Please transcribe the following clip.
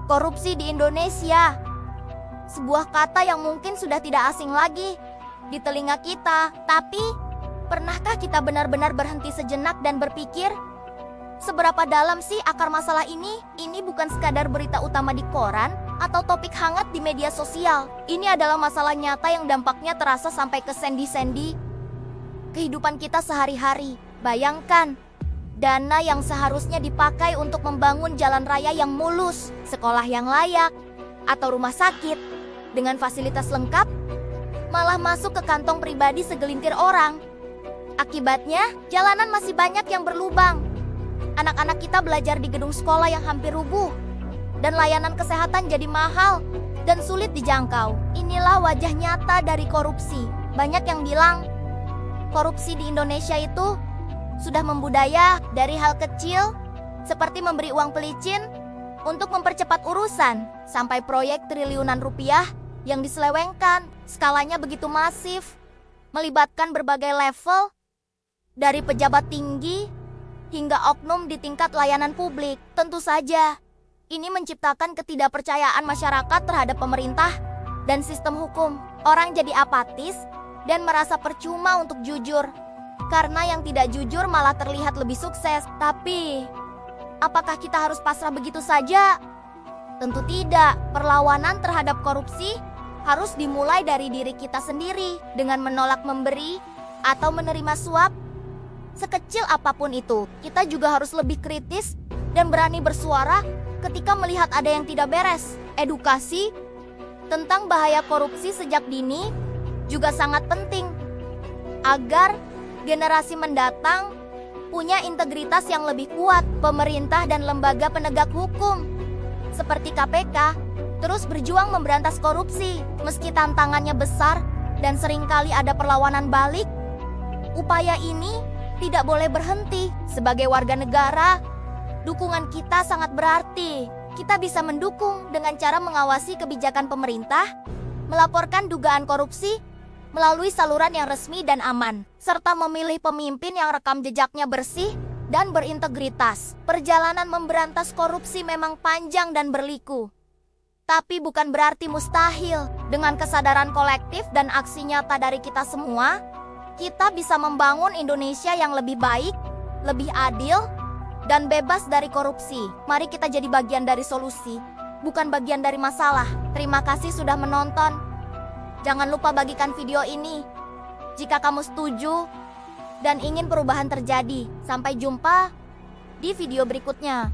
Korupsi di Indonesia. Sebuah kata yang mungkin sudah tidak asing lagi di telinga kita. Tapi, pernahkah kita benar-benar berhenti sejenak dan berpikir, seberapa dalam sih akar masalah ini? Ini bukan sekadar berita utama di koran atau topik hangat di media sosial. Ini adalah masalah nyata yang dampaknya terasa sampai ke sendi-sendi kehidupan kita sehari-hari. Bayangkan, dana yang seharusnya dipakai untuk membangun jalan raya yang mulus, sekolah yang layak, atau rumah sakit dengan fasilitas lengkap, malah masuk ke kantong pribadi segelintir orang. Akibatnya, jalanan masih banyak yang berlubang. Anak-anak kita belajar di gedung sekolah yang hampir rubuh, dan layanan kesehatan jadi mahal dan sulit dijangkau. Inilah wajah nyata dari korupsi. Banyak yang bilang, korupsi di Indonesia itu sudah membudaya dari hal kecil seperti memberi uang pelicin untuk mempercepat urusan sampai proyek triliunan rupiah yang diselewengkan. Skalanya begitu masif, melibatkan berbagai level dari pejabat tinggi hingga oknum di tingkat layanan publik. Tentu saja, ini menciptakan ketidakpercayaan masyarakat terhadap pemerintah dan sistem hukum. Orang jadi apatis dan merasa percuma untuk jujur. Karena yang tidak jujur malah terlihat lebih sukses. Tapi, apakah kita harus pasrah begitu saja? Tentu tidak. Perlawanan terhadap korupsi harus dimulai dari diri kita sendiri dengan menolak memberi atau menerima suap. Sekecil apapun itu, kita juga harus lebih kritis dan berani bersuara ketika melihat ada yang tidak beres. Edukasi tentang bahaya korupsi sejak dini juga sangat penting agar generasi mendatang punya integritas yang lebih kuat. Pemerintah dan lembaga penegak hukum seperti KPK terus berjuang memberantas korupsi. Meski tantangannya besar dan seringkali ada perlawanan balik, upaya ini tidak boleh berhenti. Sebagai warga negara, dukungan kita sangat berarti. Kita bisa mendukung dengan cara mengawasi kebijakan pemerintah, melaporkan dugaan korupsi melalui saluran yang resmi dan aman, serta memilih pemimpin yang rekam jejaknya bersih dan berintegritas. Perjalanan memberantas korupsi memang panjang dan berliku, tapi bukan berarti mustahil. Dengan kesadaran kolektif dan aksi nyata dari kita semua, kita bisa membangun Indonesia yang lebih baik, lebih adil, dan bebas dari korupsi. Mari kita jadi bagian dari solusi, bukan bagian dari masalah. Terima kasih sudah menonton. Jangan lupa bagikan video ini jika kamu setuju dan ingin perubahan terjadi. Sampai jumpa di video berikutnya.